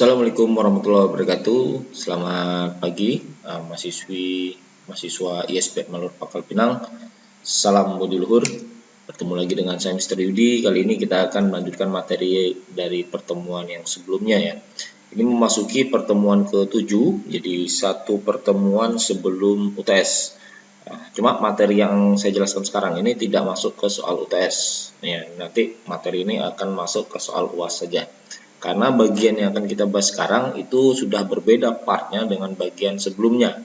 Assalamualaikum warahmatullahi wabarakatuh. Selamat pagi, mahasiswa ISP Malur Pakal Pinang. Salam budi luhur. Bertemu lagi dengan saya Mr. Yudi. Kali ini kita akan melanjutkan materi dari pertemuan yang sebelumnya ya. Ini memasuki pertemuan ke-7, jadi satu pertemuan sebelum UTS. Cuma materi yang saya jelaskan sekarang ini tidak masuk ke soal UTS. Ya, nanti materi ini akan masuk ke soal UAS saja. Karena bagian yang akan kita bahas sekarang itu sudah berbeda partnya dengan bagian sebelumnya.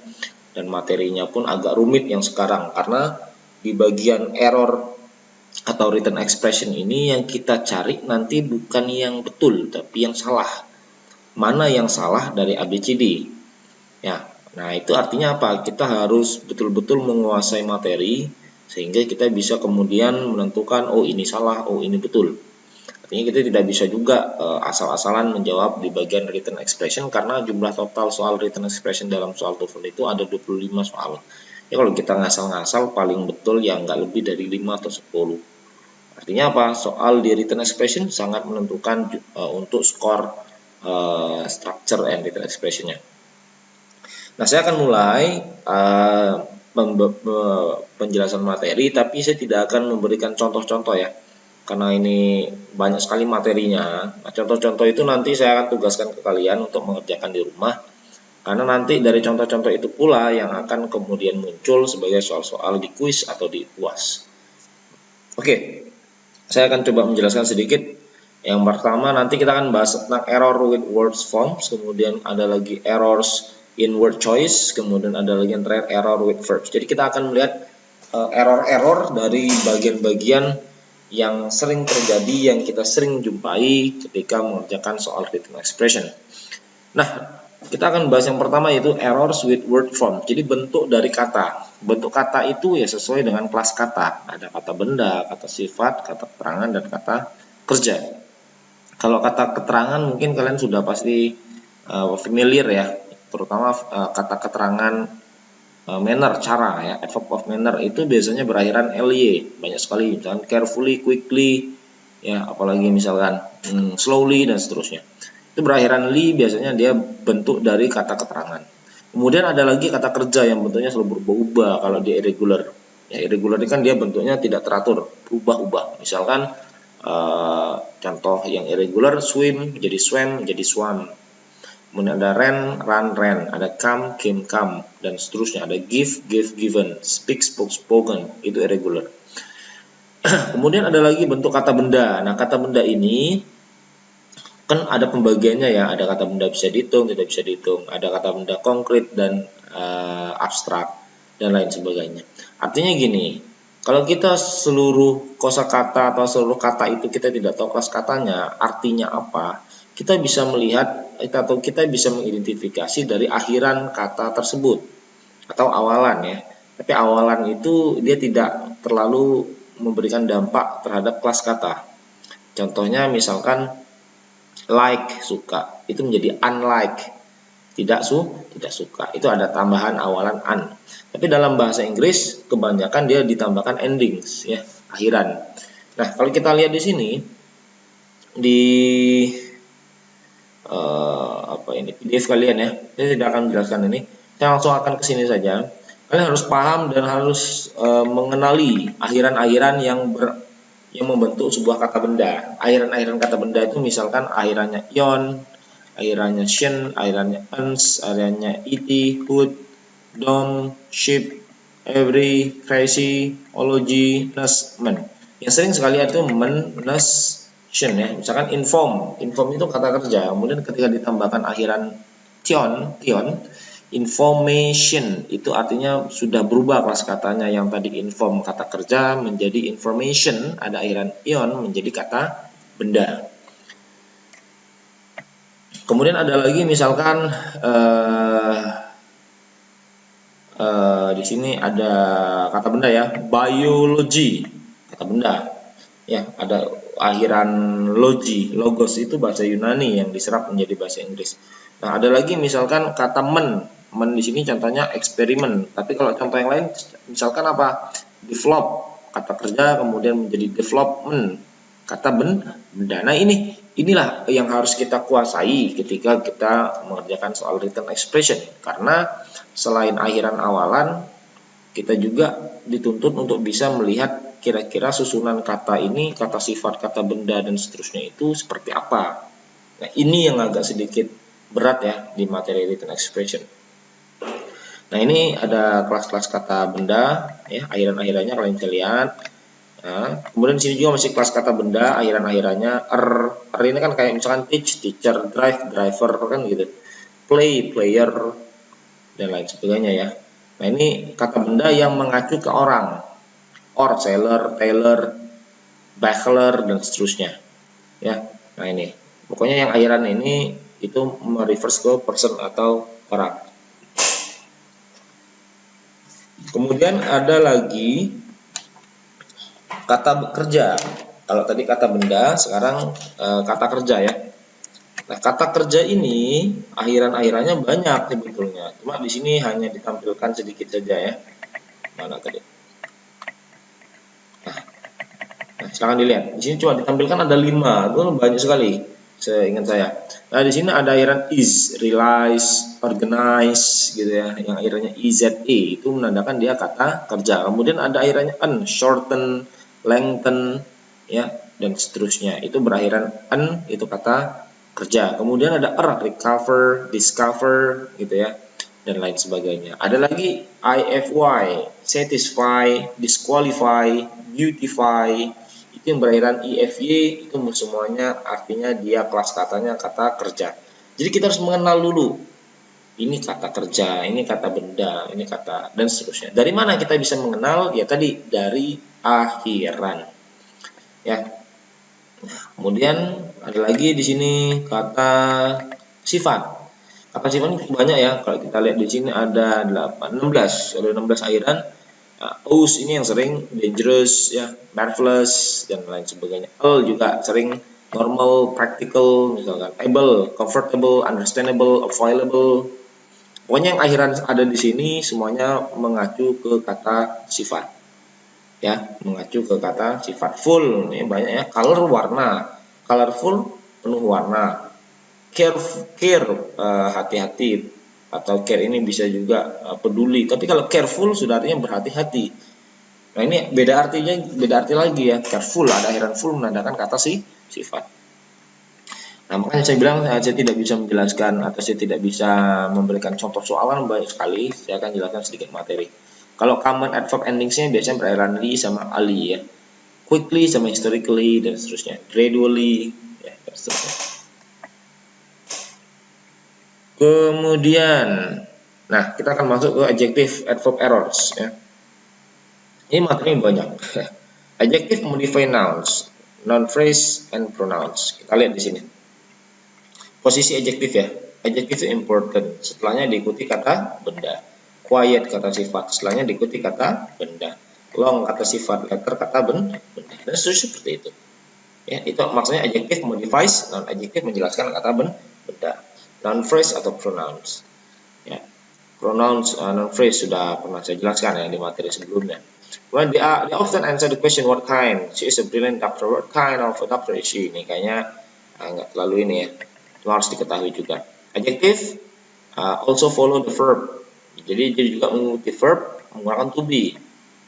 Dan materinya pun agak rumit yang sekarang. Karena di bagian error atau written expression ini yang kita cari nanti bukan yang betul, tapi yang salah. Mana yang salah dari ABCD? Ya, nah itu artinya apa? Kita harus betul-betul menguasai materi sehingga kita bisa kemudian menentukan oh ini salah, oh ini betul. Artinya kita tidak bisa juga asal-asalan menjawab di bagian written expression karena jumlah total soal written expression dalam soal TOEFL itu ada 25 soal. Ya kalau kita ngasal-ngasal paling betul ya nggak lebih dari 5 atau 10. Artinya apa? Soal di written expression sangat menentukan untuk skor structure and written expressionnya. Nah, saya akan mulai penjelasan materi, tapi saya tidak akan memberikan contoh-contoh ya. Karena ini banyak sekali materinya. Nah, contoh-contoh itu nanti saya akan tugaskan ke kalian untuk mengerjakan di rumah. Karena nanti dari contoh-contoh itu pula yang akan kemudian muncul sebagai soal-soal di kuis atau di UAS. Oke, saya akan coba menjelaskan sedikit. Yang pertama nanti kita akan bahas tentang error with words forms, kemudian ada lagi errors in word choice, kemudian ada lagi yang terakhir error with verbs. Jadi kita akan melihat error-error dari bagian-bagian yang sering terjadi, yang kita sering jumpai ketika mengerjakan soal written expression. Nah, kita akan bahas yang pertama yaitu errors with word form. Jadi bentuk dari kata. Bentuk kata itu ya sesuai dengan kelas kata. Ada kata benda, kata sifat, kata keterangan, dan kata kerja. Kalau kata keterangan mungkin kalian sudah pasti familiar ya, terutama kata keterangan manner, cara ya, adverb of manner itu biasanya berakhiran ly, banyak sekali, misalkan carefully, quickly, ya apalagi misalkan slowly dan seterusnya. Itu berakhiran ly biasanya dia bentuk dari kata keterangan. Kemudian ada lagi kata kerja yang bentuknya selalu berubah-ubah kalau dia irregular. Ya irregular ini kan dia bentuknya tidak teratur, berubah-ubah. Misalkan contoh yang irregular, swim jadi swam jadi swam. Kemudian ada run, ran, ada come, came, come, dan seterusnya. Ada give, given, speak, spoken, itu irregular. Kemudian ada lagi bentuk kata benda. Nah, kata benda ini kan ada pembagiannya ya. Ada kata benda bisa dihitung, tidak bisa dihitung. Ada kata benda konkret dan abstrak, dan lain sebagainya. Artinya gini, kalau kita seluruh kosakata atau seluruh kata itu kita tidak tahu kosakatanya, artinya apa, kita bisa melihat atau kita bisa mengidentifikasi dari akhiran kata tersebut atau awalan ya. Tapi awalan itu dia tidak terlalu memberikan dampak terhadap kelas kata. Contohnya misalkan like, suka, itu menjadi unlike, tidak suka. Itu ada tambahan awalan un. Tapi dalam bahasa Inggris kebanyakan dia ditambahkan endings ya, akhiran. Nah, kalau kita lihat di sini di PDF kalian ya, saya tidak akan menjelaskan ini, saya langsung akan ke sini saja. Kalian harus paham dan harus mengenali akhiran-akhiran yang membentuk sebuah kata benda. Akhiran-akhiran kata benda itu misalkan akhirannya ion, akhirannya shen, akhirannya ens, akhirannya it, hood, dom, ship, every, crazy, ology, plus, men. Yang sering sekali itu men, plus, ya, misalkan inform itu kata kerja, kemudian ketika ditambahkan akhiran tion, information itu artinya sudah berubah kelas katanya, yang tadi inform kata kerja menjadi information, ada akhiran ion menjadi kata benda. Kemudian ada lagi misalkan di sini ada kata benda ya, biology, kata benda. Ya, ada akhiran logi, logos itu bahasa Yunani yang diserap menjadi bahasa Inggris. Nah, ada lagi misalkan kata men di sini contohnya eksperimen. Tapi kalau contoh yang lain misalkan apa? Develop, kata kerja kemudian menjadi development, kata benda. Nah, ini inilah yang harus kita kuasai ketika kita mengerjakan soal written expression, karena selain akhiran awalan, kita juga dituntut untuk bisa melihat kira-kira susunan kata ini, kata sifat, kata benda, dan seterusnya itu seperti apa. Nah, ini yang agak sedikit berat ya di materi written expression. Nah, ini ada kelas-kelas kata benda ya, akhiran-akhirannya kalian bisa lihat. Nah, kemudian di sini juga masih kelas kata benda, akhiran-akhirannya r ini kan kayak misalkan teach, teacher, drive, driver kan gitu. Play, player, dan lain sebagainya ya. Nah, ini kata benda yang mengacu ke orang. Or, seller, tailor, backler, dan seterusnya. Ya. Nah, ini. Pokoknya yang akhiran ini itu mereverse ke person atau orang. Kemudian ada lagi kata bekerja. Kalau tadi kata benda, sekarang kata kerja ya. Nah, kata kerja ini akhiran-akhirannya banyak sebetulnya. Cuma di sini hanya ditampilkan sedikit saja ya. Mana tadi? Nah, silakan dilihat. Di sini cuma ditampilkan ada 5, itu banyak sekali. Seingat saya. Nah, di sini ada akhiran is, realize, organize gitu ya. Yang akhirnya ize itu menandakan dia kata kerja. Kemudian ada akhirannya shorten, lengthen ya, dan seterusnya. Itu berakhiran itu kata kerja. Kemudian ada recover, discover gitu ya, dan lain sebagainya. Ada lagi ify, satisfy, disqualify, beautify, itu yang berakhiran ify, itu semuanya artinya dia kelas katanya kata kerja. Jadi kita harus mengenal dulu ini kata kerja, ini kata benda, ini kata, dan seterusnya. Dari mana kita bisa mengenal? Ya tadi dari akhiran ya. Kemudian ada lagi di sini kata sifat. Kata sifat cukup banyak ya. Kalau kita lihat di sini ada 16 akhiran. Aus ini yang sering, dangerous ya, marvelous, dan lain sebagainya. Juga sering, normal, practical, misalkan able, comfortable, understandable, available. Pokoknya yang akhiran ada di sini semuanya mengacu ke kata sifat. Ya, mengacu ke kata sifat. Full ini banyak ya, color warna, colorful penuh warna, care hati-hati, atau care ini bisa juga peduli. Tapi kalau careful sudah artinya berhati-hati. Nah, ini beda arti lagi ya. Careful ada akhiran full menandakan kata sifat. Nah, makanya saya bilang saya tidak bisa menjelaskan atau saya tidak bisa memberikan contoh soalan banyak sekali. Saya akan jelaskan sedikit materi. Kalau common adverb endingsnya biasanya berakhiran li sama ali ya. Quickly sama historically dan seterusnya. Gradually ya, dan seterusnya. Kemudian, nah kita akan masuk ke adjective adverb errors ya. Ini materi banyak. Adjective modify nouns, noun phrase, and pronouns. Kita lihat di sini. Posisi adjective ya. Adjective itu important. Setelahnya diikuti kata benda. Quiet kata sifat. Setelahnya diikuti kata benda. Long kata sifat. Letter kata benda. Dan seterusnya seperti itu. Ya, itu maksudnya adjective modifies, non adjective menjelaskan kata benda. Noun phrase atau pronouns. Ya. Pronouns, noun phrase sudah pernah saya jelaskan ya di materi sebelumnya. When they often answer the question what kind. She is a brilliant doctor. What kind of a doctor is she? Ini kayaknya nggak terlalu ini ya. Itu harus diketahui juga. Adjective also follow the verb. Jadi dia juga mengikuti verb menggunakan to be.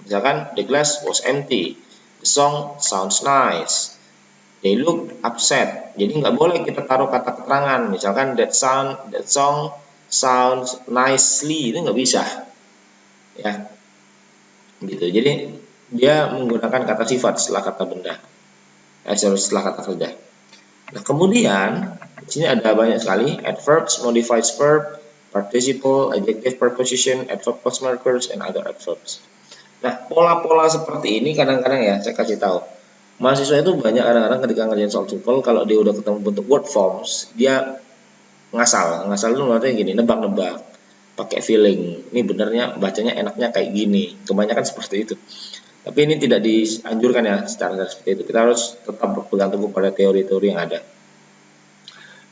Misalkan the glass was empty. The song sounds nice. They look upset. Jadi nggak boleh kita taruh kata keterangan. Misalkan that song sounds nicely, itu nggak bisa. Ya, gitu. Jadi dia menggunakan kata sifat setelah kata benda. Setelah kata kerja. Nah, kemudian di sini ada banyak sekali adverbs, modified verb, participle, adjective preposition, adverb plus markers, and other adverbs. Nah, pola-pola seperti ini kadang-kadang ya saya kasih tahu. Mahasiswa itu banyak kadang-kadang ketika ngerjain soal TOEFL, kalau dia udah ketemu bentuk word forms, dia ngasal itu artinya gini, nebak-nebak, pakai feeling. Ini benernya bacanya enaknya kayak gini. Kebanyakan seperti itu. Tapi ini tidak dianjurkan ya secara seperti itu. Kita harus tetap berpegang teguh pada teori-teori yang ada.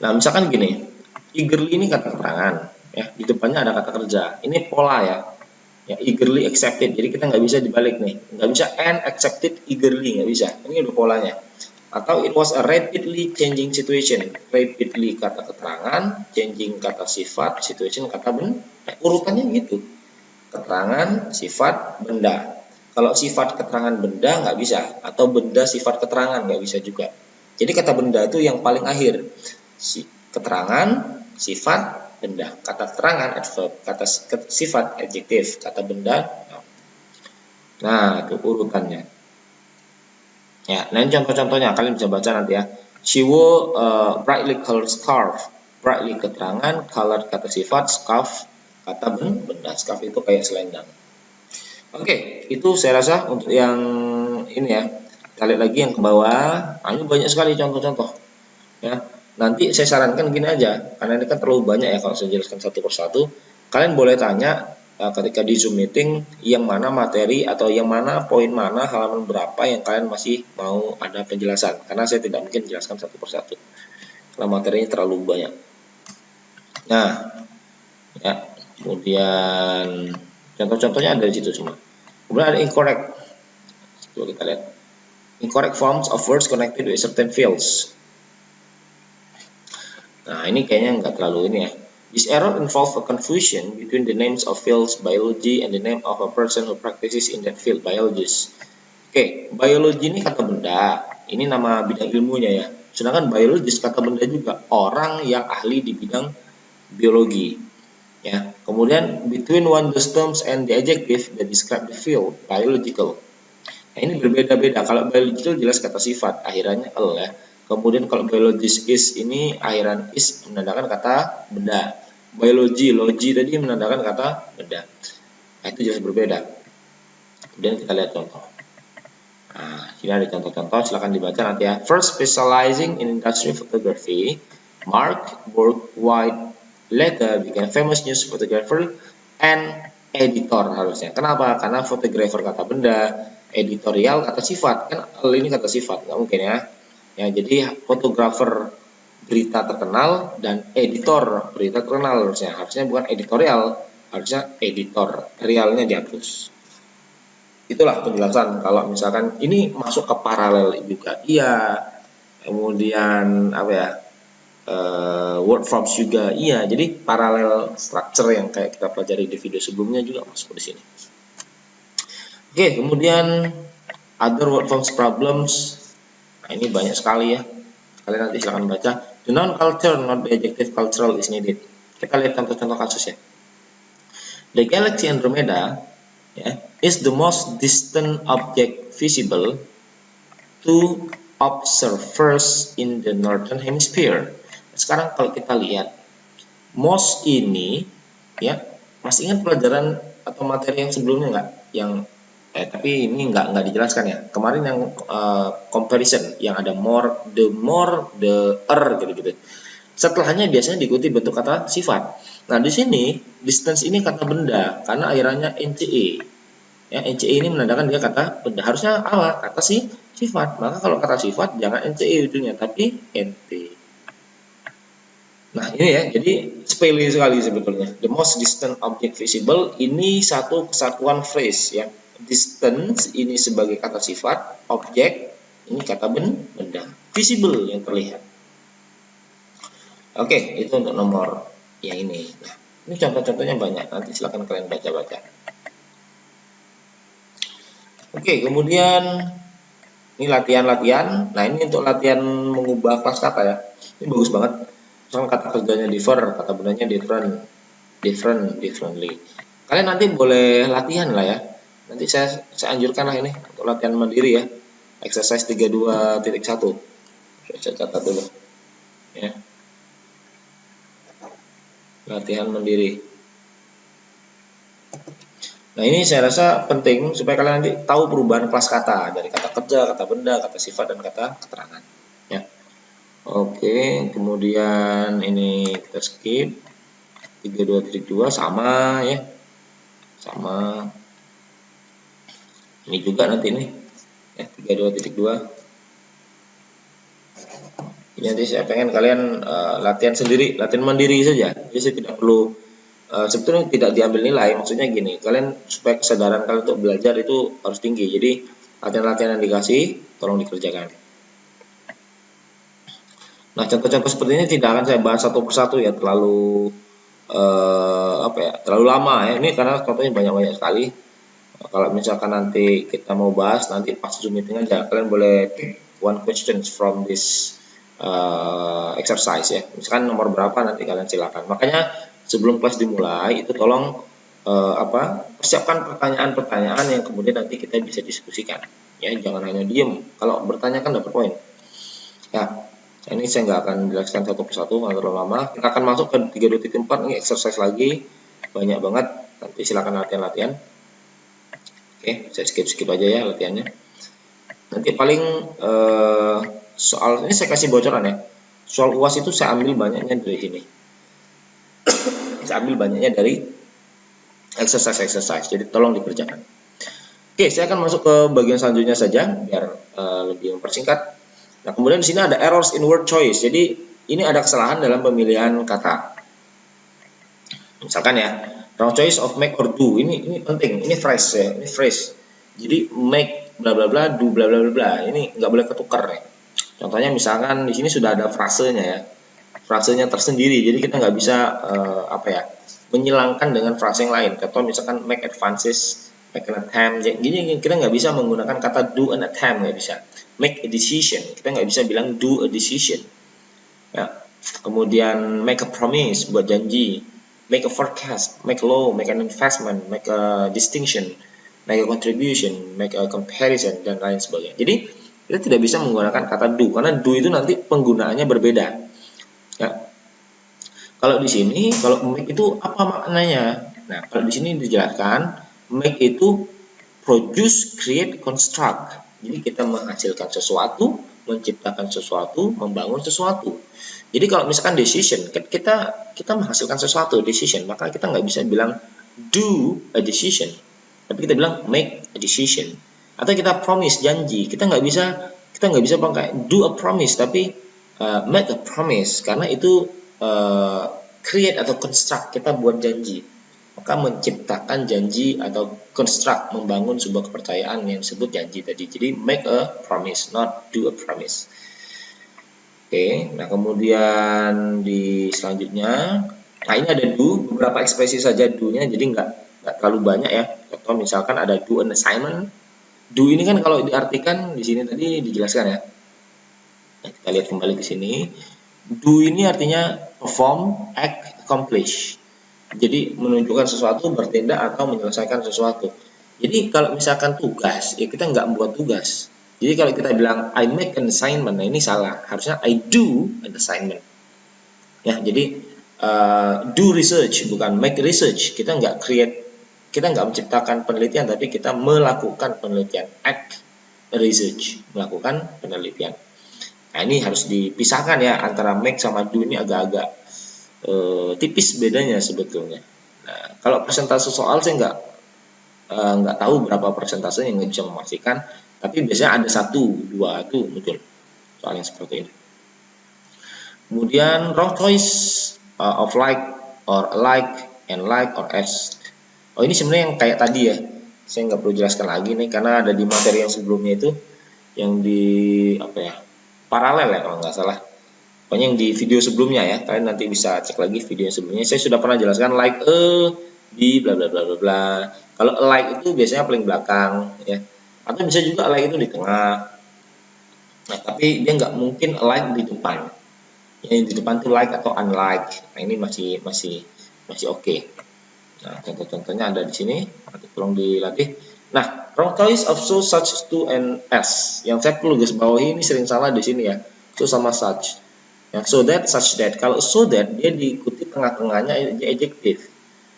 Nah, misalkan gini, eagerly ini kata keterangan, ya di depannya ada kata kerja. Ini pola ya. Ya, eagerly accepted. Jadi kita nggak bisa dibalik nih, nggak bisa and accepted eagerly, nggak bisa. Ini udah polanya. Atau it was a rapidly changing situation. Rapidly kata keterangan, changing kata sifat, situation kata benda. Urutannya gitu. Keterangan, sifat, benda. Kalau sifat keterangan benda nggak bisa, atau benda sifat keterangan nggak bisa juga. Jadi kata benda itu yang paling akhir. Keterangan, sifat, benda. Kata keterangan adverb, kata sifat adjektif, kata benda noun. Nah, itu urutannya. Ya, nah ini contoh-contohnya, kalian bisa baca nanti ya. She wore a brightly colored scarf. Brightly keterangan, colored kata sifat, scarf kata benda. Scarf itu kayak selendang. Oke, itu saya rasa untuk yang ini ya. Kita lihat lagi yang ke bawah. Nah, ini banyak sekali contoh-contoh. Ya, nanti saya sarankan gini aja, karena ini kan terlalu banyak ya kalau saya jelaskan satu persatu. Kalian boleh tanya ketika di Zoom meeting yang mana materi atau yang mana poin mana halaman berapa yang kalian masih mau ada penjelasan, karena saya tidak mungkin jelaskan satu persatu karena materinya terlalu banyak. Nah, ya, kemudian contoh-contohnya ada di situ semua. Kemudian ada incorrect. Coba kita lihat. Incorrect forms of words connected with certain fields. Nah, ini kayaknya nggak terlalu ini ya. This error involves a confusion between the names of fields biology and the name of a person who practices in that field, biologist. Oke, biology ini kata benda. Ini nama bidang ilmunya ya. Sedangkan biologist kata benda juga, orang yang ahli di bidang biologi. Ya. Kemudian between one of those terms and the adjective that describe the field, biological. Nah, ini berbeda-beda. Kalau biological jelas kata sifat, akhirannya l ya. Kemudian kalau biologist is ini akhiran is menandakan kata benda. Biology, logi tadi menandakan kata benda. Nah, itu jelas berbeda. Kemudian kita lihat contoh. Nah, sini ada contoh-contoh, silahkan dibaca nanti ya. First, specializing in industry photography, Mark worldwide later became famous news photographer and editor harusnya. Kenapa? Karena fotografer kata benda, editorial kata sifat. Kan ini kata sifat, nggak mungkin ya. Ya, jadi fotografer berita terkenal dan editor berita terkenal harusnya bukan editorial, harusnya editor, realnya dihapus. Itulah penjelasan kalau misalkan ini masuk ke paralel juga iya, kemudian apa ya, word forms juga iya, jadi paralel structure yang kayak kita pelajari di video sebelumnya juga masuk di sini. Oke, kemudian other word forms problems. Nah, ini banyak sekali ya, kalian nanti silahkan baca. The noun culture, not the adjective cultural is needed. Kita lihat contoh-contoh kasus ya. The galaxy Andromeda is the most distant object visible to observers in the northern hemisphere. Sekarang kalau kita lihat most ini ya, masih ingat pelajaran atau materi yang sebelumnya nggak? Yang tapi ini nggak dijelaskan ya. Kemarin yang comparison yang ada more, the gitu. Setelahnya biasanya diikuti bentuk kata sifat. Nah, di sini distance ini kata benda karena akhirannya NCE. Ya, NCE ini menandakan dia kata benda. Harusnya apa? Kata sifat. Maka kalau kata sifat jangan NCE ujungnya tapi NT. Nah, ini ya, jadi sepele sekali sebetulnya. The most distant object visible ini satu kesatuan phrase ya. Distance ini sebagai kata sifat, objek ini kata benda, visible yang terlihat. Oke, itu untuk nomor yang ini. Nah, ini contoh-contohnya banyak, nanti silakan kalian baca-baca. Oke, kemudian ini latihan-latihan. Nah, ini untuk latihan mengubah kelas kata ya. Ini bagus banget. Misalkan kata kerjanya differ, kata bendanya differently. Kalian nanti boleh latihan lah ya. Nanti saya anjurkan lah ini untuk latihan mandiri ya. Exercise 32.1. Saya catat dulu. Ya. Latihan mandiri. Nah, ini saya rasa penting supaya kalian nanti tahu perubahan kelas kata dari kata kerja, kata benda, kata sifat dan kata keterangan. Ya. Oke, kemudian ini kita skip 32.2 sama ya. Sama ini juga nanti ini ya 32.2. Ini nanti saya pengen kalian latihan sendiri, latihan mandiri saja. Jadi saya tidak perlu sebetulnya tidak diambil nilai. Maksudnya gini, kalian supaya kesadaran kalian untuk belajar itu harus tinggi. Jadi latihan-latihan yang dikasih tolong dikerjakan. Nah, contoh-contoh seperti ini tidak akan saya bahas satu persatu ya, terlalu terlalu lama ya. Ini karena contohnya banyak-banyak sekali. Kalau misalkan nanti kita mau bahas nanti pas Zoom meeting aja, kalian boleh pick one questions from this exercise ya. Misalkan nomor berapa nanti kalian silakan. Makanya sebelum kelas dimulai itu tolong persiapkan pertanyaan-pertanyaan yang kemudian nanti kita bisa diskusikan. Ya, jangan hanya diem. Kalau bertanya kan dapat poin. Ya, ini saya nggak akan jelaskan satu persatu, nggak terlalu lama. Kita akan masuk ke 3.4, ini exercise lagi. Banyak banget, nanti silakan latihan-latihan. Oke, saya skip aja ya latihannya. Nanti paling soal ini saya kasih bocoran ya. Soal UAS itu saya ambil banyaknya dari sini. Saya ambil banyaknya dari exercise. Jadi tolong dikerjakan. Oke, saya akan masuk ke bagian selanjutnya saja biar lebih mempersingkat. Nah, kemudian di sini ada errors in word choice. Jadi ini ada kesalahan dalam pemilihan kata. Misalkan ya, wrong choice of make or do. Ini penting. Ini phrase ya. Ini phrase. Jadi make bla bla bla, do bla bla bla. Ini nggak boleh ketukar ya. Contohnya misalkan di sini sudah ada frasenya ya. Frasenya tersendiri. Jadi kita nggak bisa menyilangkan dengan frase yang lain. Contoh misalkan make advances, make an attempt. Jadi kita nggak bisa menggunakan kata do an attempt, nggak bisa. Make a decision, kita nggak bisa bilang do a decision. Ya. Kemudian make a promise, buat janji. Make a forecast, make a law, make an investment, make a distinction, make a contribution, make a comparison, dan lain sebagainya. Jadi kita tidak bisa menggunakan kata do, karena do itu nanti penggunaannya berbeda. Ya. Kalau di sini, kalau make itu apa maknanya? Nah, kalau di sini dijelaskan, make itu produce, create, construct. Jadi kita menghasilkan sesuatu, menciptakan sesuatu, membangun sesuatu. Jadi kalau misalkan decision, kita menghasilkan sesuatu, decision, maka kita nggak bisa bilang do a decision, tapi kita bilang make a decision. Atau kita promise, janji, kita nggak bisa pakai do a promise, tapi make a promise, karena itu create atau construct, kita buat janji. Maka menciptakan janji atau construct, membangun sebuah kepercayaan yang disebut janji tadi. Jadi make a promise, not do a promise. Oke, nah kemudian di selanjutnya, nah ini ada do, beberapa ekspresi saja do-nya, jadi nggak terlalu banyak ya. Contoh misalkan ada do an assignment. Do ini kan kalau diartikan di sini tadi dijelaskan ya. Nah, kita lihat kembali ke sini. Do ini artinya perform, act, accomplish. Jadi menunjukkan sesuatu, bertindak atau menyelesaikan sesuatu. Jadi kalau misalkan tugas, ya kita nggak membuat tugas. Jadi kalau kita bilang I make an assignment, nah ini salah. Harusnya I do an assignment. Ya, jadi do research bukan make research. Kita nggak menciptakan penelitian, tapi kita melakukan penelitian. Act research, melakukan penelitian. Nah ini harus dipisahkan ya, antara make sama do ini agak-agak tipis bedanya sebetulnya. Nah, kalau persentase soal saya nggak tahu berapa persentase yang nggak bisa memastikan, tapi biasanya ada 1, 2 itu muncul soal yang seperti ini. Kemudian wrong choice of like or alike and like or as. Oh ini sebenarnya yang kayak tadi ya, saya nggak perlu jelaskan lagi nih karena ada di materi yang sebelumnya itu, yang di paralel ya kalau nggak salah. Pokoknya yang di video sebelumnya ya, kalian nanti bisa cek lagi video sebelumnya. Saya sudah pernah jelaskan like di bla bla bla bla bla. Kalau like itu biasanya paling belakang ya, atau bisa juga like itu di tengah. Nah tapi dia nggak mungkin like di depan. Yang di depan tuh like atau unlike. Nah ini masih oke. Nah contoh-contohnya ada di sini. Nanti tolong dilatih. Nah wrong choice of so, such, to, and as. Yang saya perlu garis bawahi ini sering salah di sini ya. So sama such. Ya, so that, such that. Kalau so that dia diikuti tengah-tengahnya adjective.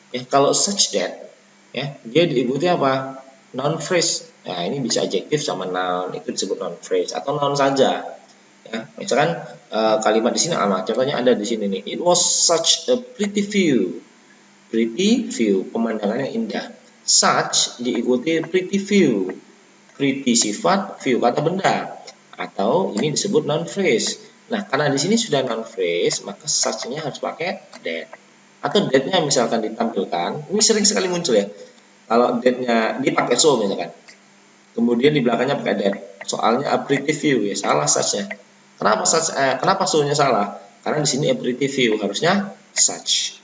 Ya, kalau such that ya dia diikuti apa? Noun phrase. Nah, ini bisa adjective sama noun, itu disebut noun phrase atau noun saja. Ya, misalkan kalimat di sini contohnya ada di sini nih. It was such a pretty view. Pretty view, pemandangan yang indah. Such diikuti pretty view. Pretty sifat, view kata benda. Atau ini disebut noun phrase. Nah, karena di sini sudah noun phrase, maka such-nya harus pakai that. Atau that-nya misalkan ditampilkan, ini sering sekali muncul ya. Kalau that-nya dipakai so misalkan. Kemudian di belakangnya pakai that. Soalnya a pretty view ya, salah such-nya. Kenapa so-nya salah? Karena di sini abbreviative view harusnya such.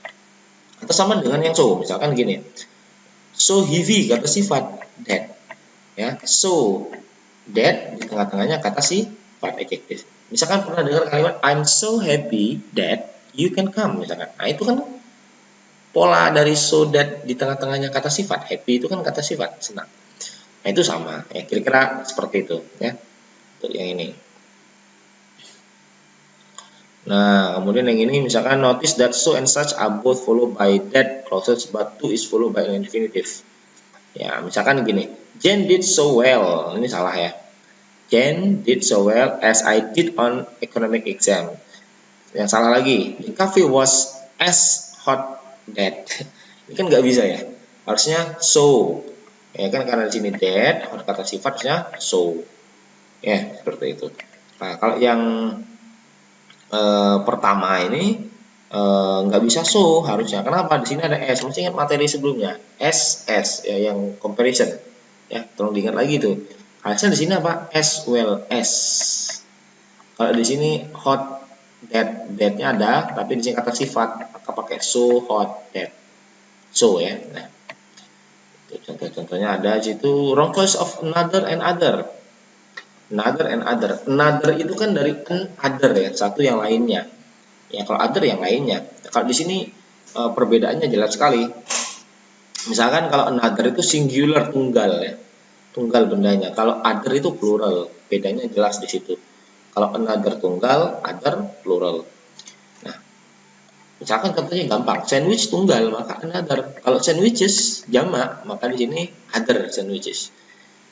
Atau sama dengan yang so, misalkan gini. So heavy kata sifat that. Ya, so that di tengah-tengahnya kata sifat adjective. Misalkan pernah dengar kalimat I'm so happy that you can come misalkan. Nah, itu kan pola dari so that di tengah-tengahnya kata sifat. Happy itu kan kata sifat, senang. Nah, itu sama. Ya, kira-kira seperti itu ya. Untuk yang ini. Nah, kemudian yang ini misalkan notice that so and such are both followed by that clauses but to is followed by an infinitive. Ya, misalkan gini, Jane did so well. Ini salah ya. Jane did so well as I did on economic exam. Yang salah lagi, the coffee was as hot that. Ini kan nggak bisa ya. Harusnya so. Ya kan karena di sini that, kata sifatnya so. Ya, seperti itu. Nah, kalau yang pertama ini nggak bisa so harusnya. Kenapa? Di sini ada s. Mesti ingat materi sebelumnya. S ya yang comparison. Ya, tolong diingat lagi tuh. Harusnya di sini apa? As well as. Kalau di sini hot that-nya ada, tapi di sini kata sifat maka pakai so hot that. So ya. Nah, contoh-contohnya ada di situ wrong choice of another and other. Another and other. Another itu kan dari other ya, satu yang lainnya. Ya, kalau other yang lainnya. Kalau di sini perbedaannya jelas sekali. Misalkan kalau another itu singular tunggal ya. Tunggal bendanya. Kalau other itu plural. Bedanya jelas di situ. Kalau another tunggal, other plural. Nah, misalkan contohnya gampang. Sandwich tunggal, maka another. Kalau sandwiches jamak, maka di sini other sandwiches.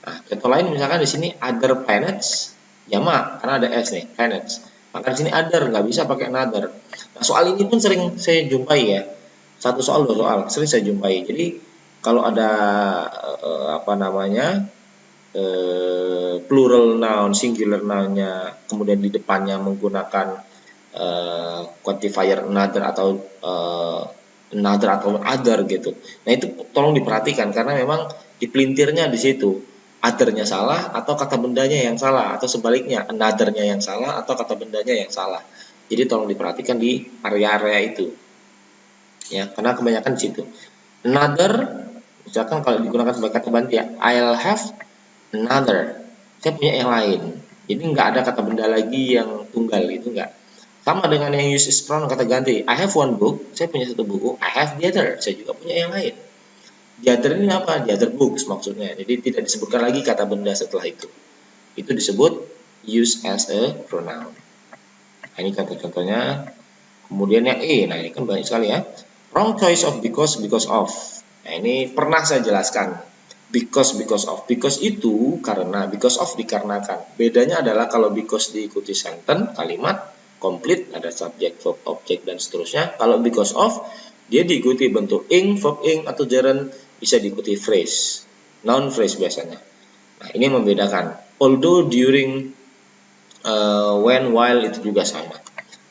Nah, contoh lain misalkan di sini other planets jamak karena ada s nih, planets. Maka di sini other, nggak bisa pakai another. Nah, soal ini pun sering saya jumpai ya. Satu soal, dua soal sering saya jumpai. Jadi kalau ada plural noun, singular noun-nya, kemudian di depannya menggunakan quantifier another atau other gitu. Nah, itu tolong diperhatikan karena memang di pelintirnya di situ. Other-nya salah atau kata bendanya yang salah atau sebaliknya another-nya yang salah atau kata bendanya yang salah. Jadi tolong diperhatikan di area-area itu. Ya, karena kebanyakan di situ. Another misalkan kalau digunakan sebagai kata ganti ya, I'll have another. Saya punya yang lain. Jadi nggak ada kata benda lagi yang tunggal itu nggak. Sama dengan yang use is pronoun kata ganti. I have one book. Saya punya satu buku. I have the other. Saya juga punya yang lain. The other ini apa? The other books maksudnya. Jadi tidak disebutkan lagi kata benda setelah itu. Itu disebut use as a pronoun. Nah, ini contoh-contohnya. Kemudian yang E. Nah, ini kan banyak sekali ya. Wrong choice of because of. Nah, ini pernah saya jelaskan. Because of. Because itu karena, because of dikarenakan. Bedanya adalah kalau because diikuti sentence, kalimat, complete, ada subject, verb, object, dan seterusnya. Kalau because of, dia diikuti bentuk ing, verb ing, atau gerund, bisa diikuti phrase. Noun phrase biasanya. Nah, ini membedakan. Although, during, when, while, itu juga sama.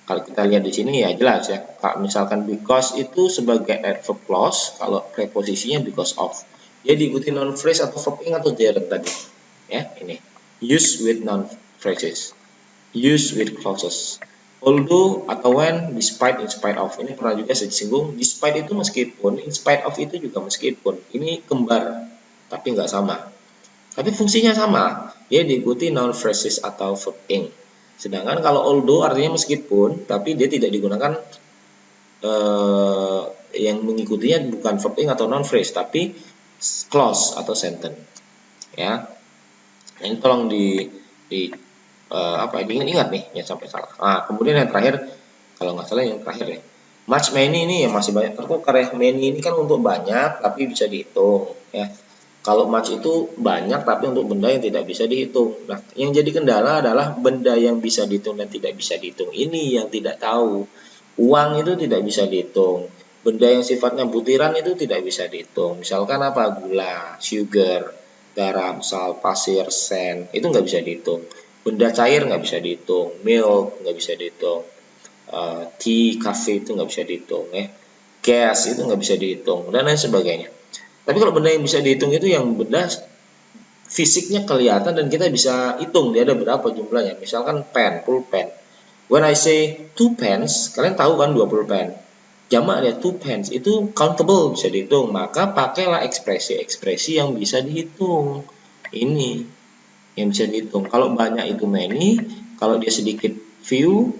Kalau kita lihat di sini ya jelas ya. Kalau misalkan because itu sebagai adverb clause, kalau preposisinya because of. Dia diikuti noun phrase atau verb ing atau gerund tadi. Ya, ini. Use with noun phrases. Use with clauses. Although atau when, despite, in spite of. Ini pernah juga saya singgung. Despite itu meskipun, in spite of itu juga meskipun. Ini kembar, tapi nggak sama. Tapi fungsinya sama. Dia diikuti noun phrases atau verb ing. Sedangkan kalau although artinya meskipun, tapi dia tidak digunakan yang mengikutinya bukan verb ing atau noun phrase, tapi clause atau sentence. Ya, ini tolong diingat nih ya sampai salah. Nah, kemudian yang terakhir, kalau nggak salah yang terakhir ya, much, many ini yang masih banyak tertukar ya. Many ini kan untuk banyak tapi bisa dihitung ya. Kalau much itu banyak tapi untuk benda yang tidak bisa dihitung. Nah, yang jadi kendala adalah benda yang bisa dihitung dan tidak bisa dihitung ini yang tidak tahu. Uang itu tidak bisa dihitung. Benda yang sifatnya butiran itu tidak bisa dihitung. Misalkan apa? Gula, sugar, garam, salt, pasir, sand, itu nggak bisa dihitung. Benda cair nggak bisa dihitung. Milk nggak bisa dihitung. Tea, cafe itu nggak bisa dihitung. Gas itu nggak bisa dihitung dan lain sebagainya. Tapi kalau benda yang bisa dihitung itu yang benda fisiknya kelihatan dan kita bisa hitung dia ada berapa jumlahnya. Misalkan pen, pulpen. When I say 2 pens, kalian tahu kan 2 pulpen. Jamak dia 2 pens itu countable, bisa dihitung. Maka pakailah ekspresi-ekspresi yang bisa dihitung. Ini yang bisa dihitung. Kalau banyak itu many, kalau dia sedikit few,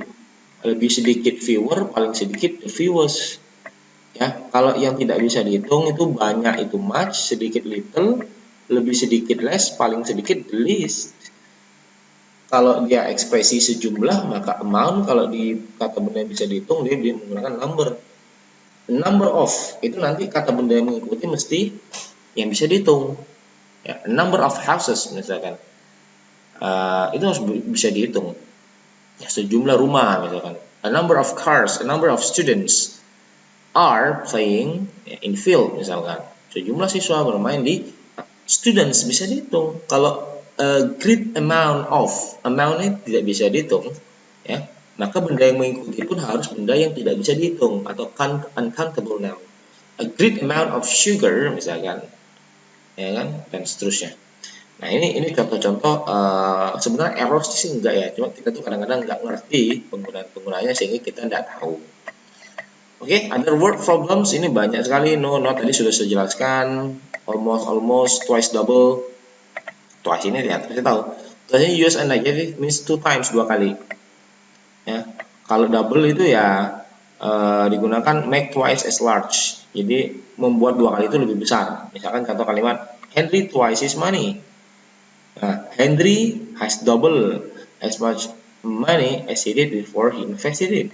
lebih sedikit viewer, paling sedikit viewers. Ya, kalau yang tidak bisa dihitung itu banyak itu much, sedikit little, lebih sedikit less, paling sedikit the least. Kalau dia ekspresi sejumlah maka amount, kalau di kata benda yang bisa dihitung dia menggunakan number. Number of itu nanti kata benda yang mengikuti mesti yang bisa dihitung. Ya, number of houses misalkan itu harus bisa dihitung. Ya, sejumlah rumah misalkan. A number of cars, a number of students are playing in field misalkan. Sejumlah siswa bermain di students bisa dihitung. Kalau a great amount of, amount-nya tidak bisa dihitung, ya, maka benda yang mengikuti pun harus benda yang tidak bisa dihitung atau uncountable noun. A great amount of sugar misalkan, ya kan, dan seterusnya. Nah ini contoh-contoh. Sebenarnya error sih enggak ya, cuma kita tuh kadang-kadang nggak ngerti penggunaannya sehingga kita nggak tahu. Oke, other word problems ini banyak sekali. No, not tadi sudah saya jelaskan. Almost, twice double. Twice ini lihat, kita tahu. Tadi use and negative means 2 times, 2 kali. Ya, kalau double itu ya digunakan make twice as large. Jadi membuat 2 kali itu lebih besar. Misalkan contoh kalimat Henry twice his money. Nah, Henry has double as much money as he did before he invested it.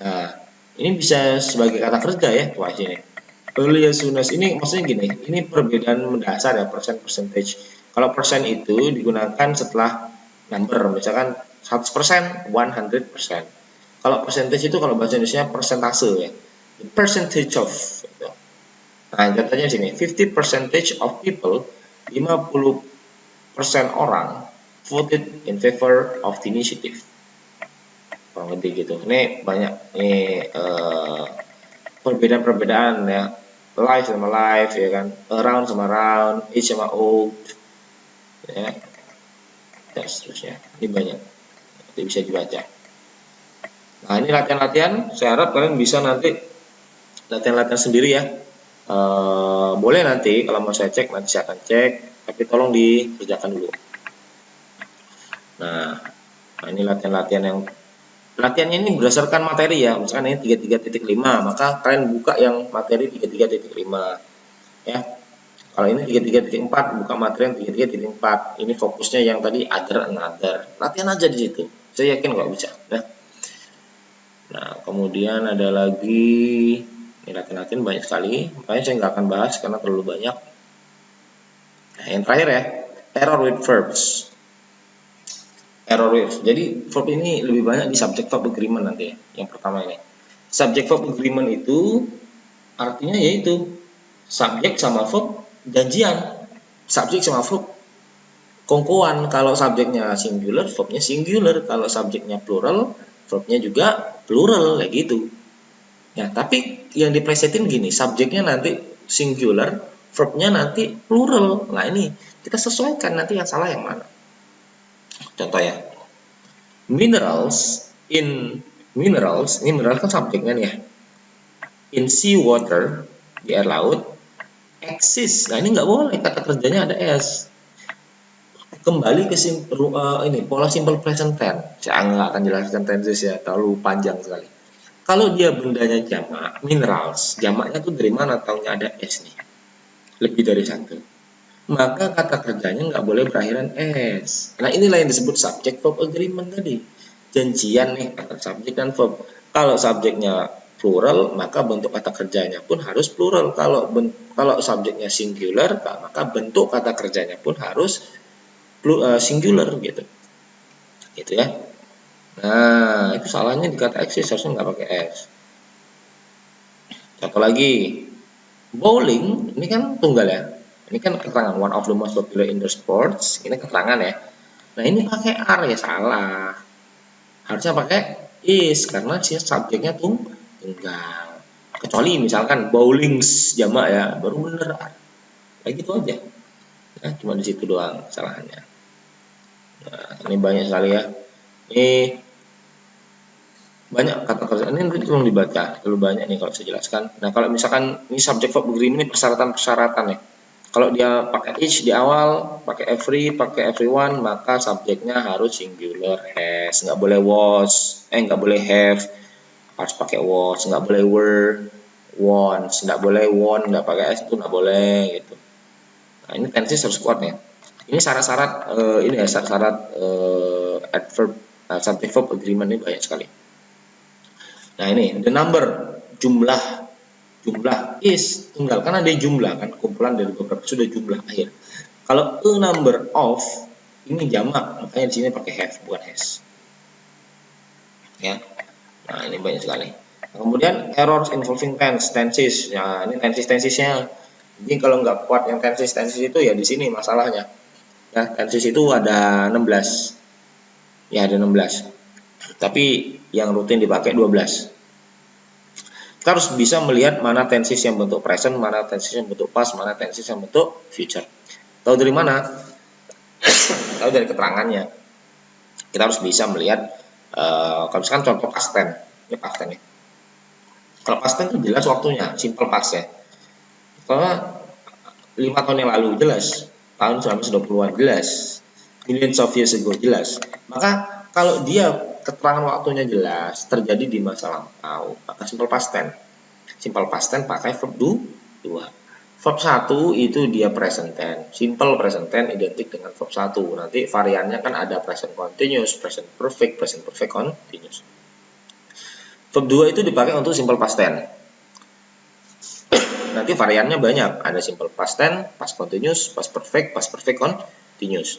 Nah, ini bisa sebagai kata kerja ya, twice ini. Early as soon as ini maksudnya gini, ini perbedaan mendasar ya, percentage. Kalau persen itu digunakan setelah number, misalkan 100%, 100%. Kalau percentage itu kalau bahasa Indonesia persentase ya, the percentage of. Gitu. Nah, contohnya sini, 50% of people, 50% orang voted in favor of the initiative. Kurang lebih gitu. Ini banyak perbedaan-perbedaan ya, live sama live ya kan, around sama round, age sama old ya, dan seterusnya. Ini banyak, nanti bisa dibaca. Nah ini latihan-latihan, saya harap kalian bisa nanti latihan-latihan sendiri ya. Boleh nanti kalau mau saya cek, nanti saya akan cek, tapi tolong dikerjakan dulu. Nah ini latihan-latihan yang latihannya ini berdasarkan materi ya, misalkan ini 33.5, maka kalian buka yang materi 33.5 ya. Kalau ini 33.4, buka materi yang 33.4. Ini fokusnya yang tadi other and other. Latihan aja di situ. Saya yakin kok bisa. Nah, kemudian ada lagi ini latihan-latihan banyak sekali. Makanya saya nggak akan bahas karena terlalu banyak. Nah, yang terakhir ya, error with verbs. Error with. Jadi verb ini lebih banyak di subject verb agreement nanti ya. Yang pertama ini. Subject verb agreement itu artinya yaitu subjek sama verb janjian. Subjek sama verb kongkoan. Kalau subjeknya singular, verbnya singular. Kalau subjeknya plural, verbnya juga plural kayak gitu. Ya, tapi yang diplesetin gini, subjeknya nanti singular, verbnya nanti plural. Nah ini kita sesuaikan nanti yang salah yang mana. Contoh ya, minerals, ini mineral kan subjeknya nih ya. In sea water, di air laut, exist. Nah ini nggak boleh, kata kerjanya ada s. Kembali ke ini pola simple present tense. Saya nggak akan jelaskan tenses ya, terlalu panjang sekali. Kalau dia bendanya jamak, minerals, jamaknya tuh dari mana? Taunya ada s nih, lebih dari satu. Maka kata kerjanya nggak boleh berakhiran s. Nah inilah yang disebut subject verb agreement tadi. Janjian nih antara subjek dan verb. Kalau subjeknya plural, maka bentuk kata kerjanya pun harus plural. Kalau subjeknya singular, maka bentuk kata kerjanya pun harus singular gitu. Gitu ya. Nah, itu salahnya di kata exist, harusnya nggak pakai s. Contoh lagi, bowling ini kan tunggal ya. Ini kan keterangan one of the most popular indoor sports. Ini keterangan ya. Nah ini pakai are ya salah. Harusnya pakai is karena si subjeknya tunggal. Kecuali misalkan bowlings jamak ya, baru bener are. Kayak gitu aja. Nah, cuma di situ doang kesalahannya. Nah, ini banyak sekali ya. Ini banyak kata kerja, ini nanti tolong dibaca, terlalu banyak nih kalau saya jelaskan. Nah, kalau misalkan ini subject verb agreement ini persyaratan-persyaratan ya. Kalau dia pakai each di awal, pakai every, pakai everyone, maka subjeknya harus singular has, nggak boleh was, nggak boleh have, harus pakai was, nggak boleh were, wants, nggak boleh won, nggak pakai s itu nggak boleh gitu. Nah, ini tenses harus kuat ya. Ini syarat-syarat ini ya syarat-syarat adverb subject verb agreement ini banyak sekali. Nah, ini the number, jumlah is tunggal kan ada jumlah kan, kumpulan dari beberapa sudah jumlah akhir. Kalau a number of ini jamak, makanya di sini pakai have bukan has. Ya. Nah, ini banyak sekali. Kemudian errors involving tenses. Ya, ini tensesnya. Jadi kalau nggak kuat yang tenses itu ya di sini masalahnya. Ya, tenses itu ada 16. Ya, ada 16. Tapi yang rutin dipakai 12. Kita harus bisa melihat mana tenses yang bentuk present, mana tenses yang bentuk past, mana tenses yang bentuk future. Tahu dari mana? Tahu dari keterangannya. Kita harus bisa melihat kalau misalkan contoh past tense. Ini past tense ya. Kalau past tense itu jelas waktunya, simple past ya. Kalau 5 tahun yang lalu jelas, tahun 1920-an jelas, millions of years ago jelas. Maka kalau dia keterangan waktunya jelas, terjadi di masa lampau, maka simple past tense. Simple past tense pakai verb 2. Verb 1 itu dia present tense. Simple present tense identik dengan verb 1. Nanti variannya kan ada present continuous, present perfect continuous. Verb 2 itu dipakai untuk simple past tense. Nanti variannya banyak, ada simple past tense, past continuous, past perfect continuous.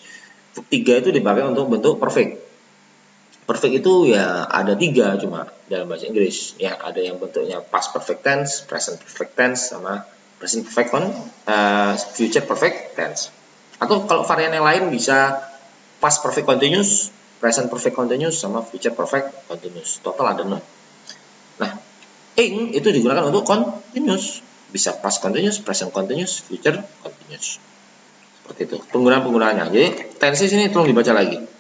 Verb 3 itu dipakai untuk bentuk perfect. Perfect itu ya ada 3 cuma dalam bahasa Inggris. Ya, ada yang bentuknya past perfect tense, present perfect tense, sama present perfect future perfect tense. Atau kalau varian yang lain bisa past perfect continuous, present perfect continuous, sama future perfect continuous. Total ada 6. Nah, ing itu digunakan untuk continuous. Bisa past continuous, present continuous, future continuous. Seperti itu penggunaan-penggunaannya. Jadi tenses ini tolong dibaca lagi.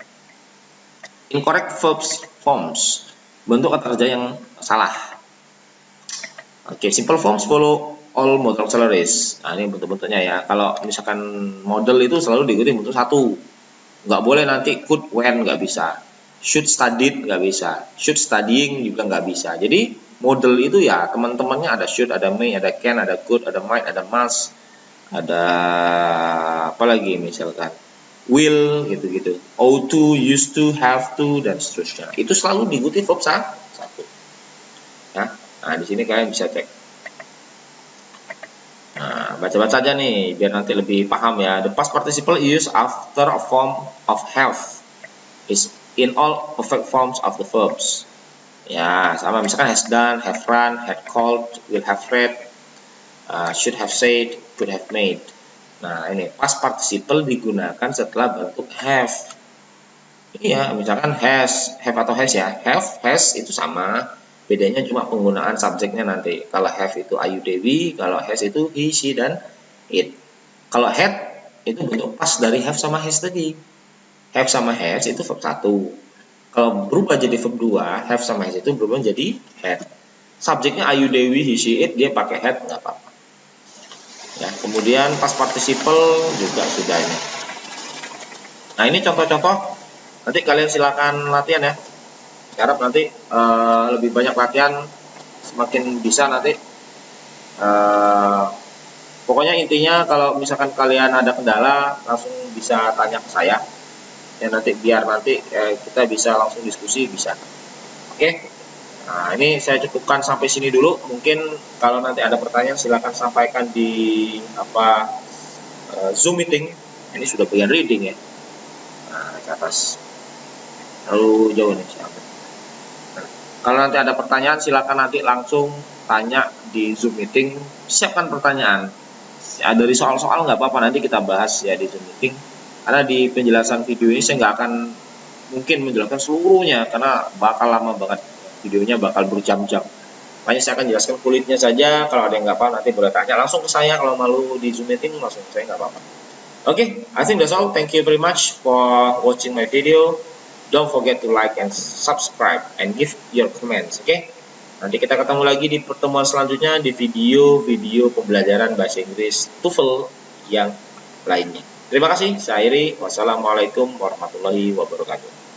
Incorrect verbs forms, bentuk kata kerja yang salah. Oke, simple forms follow all modal auxiliaries. Nah, ini bentuk-bentuknya ya. Kalau misalkan model itu selalu diikuti bentuk 1. Nggak boleh nanti could, when, nggak bisa. Should studied, nggak bisa. Should studying juga nggak bisa. Jadi model itu ya teman-temannya ada should, ada may, ada can, ada could, ada might, ada must, ada apa lagi misalkan will gitu-gitu, ought to, used to, have to, dan seterusnya. Itu selalu diikuti verb 1. Ya. Nah, di sini kalian bisa cek. Nah, baca-baca aja nih biar nanti lebih paham ya. The past participle is after a form of have is in all perfect forms of the verbs. Ya, sama misalkan has done, have run, had called, will have read, should have said, could have made. Nah, ini past participle digunakan setelah bentuk have. Iya, misalkan has, have atau has ya. Have, has itu sama. Bedanya cuma penggunaan subjeknya nanti. Kalau have itu Ayu Dewi, kalau has itu he, she, dan it. Kalau had itu bentuk past dari have sama has tadi. Have sama has itu verb 1. Kalau berubah jadi verb 2, have sama has itu berubah jadi had. Subjeknya Ayu Dewi, he, she, it, dia pakai had, nggak apa-apa. Ya, kemudian past participle juga sudah ini. Nah, ini contoh-contoh. Nanti kalian silakan latihan ya. Saya harap nanti lebih banyak latihan, semakin bisa nanti. Pokoknya intinya kalau misalkan kalian ada kendala langsung bisa tanya ke saya. Ya nanti biar nanti kita bisa langsung diskusi bisa. Oke. Nah, ini saya cukupkan sampai sini dulu. Mungkin kalau nanti ada pertanyaan silakan sampaikan di Zoom meeting. Ini sudah bagian reading ya. Nah, ke atas. Terlalu jauh nih. Nah, kalau nanti ada pertanyaan silakan nanti langsung tanya di Zoom meeting. Siapkan pertanyaan. Ya, dari soal-soal nggak apa-apa nanti kita bahas ya di Zoom meeting. Karena di penjelasan video ini saya nggak akan mungkin menjelaskan seluruhnya karena bakal lama banget. Videonya bakal berjam-jam. Makanya saya akan jelaskan kulitnya saja. Kalau ada yang nggak paham nanti boleh tanya langsung ke saya. Kalau malu di Zoom meeting langsung ke saya nggak apa-apa. Okay, I think that's all. Thank you very much for watching my video. Don't forget to like and subscribe and give your comments. Okay, nanti kita ketemu lagi di pertemuan selanjutnya di video-video pembelajaran bahasa Inggris TOEFL yang lainnya. Terima kasih, saya Iri. Wassalamualaikum warahmatullahi wabarakatuh.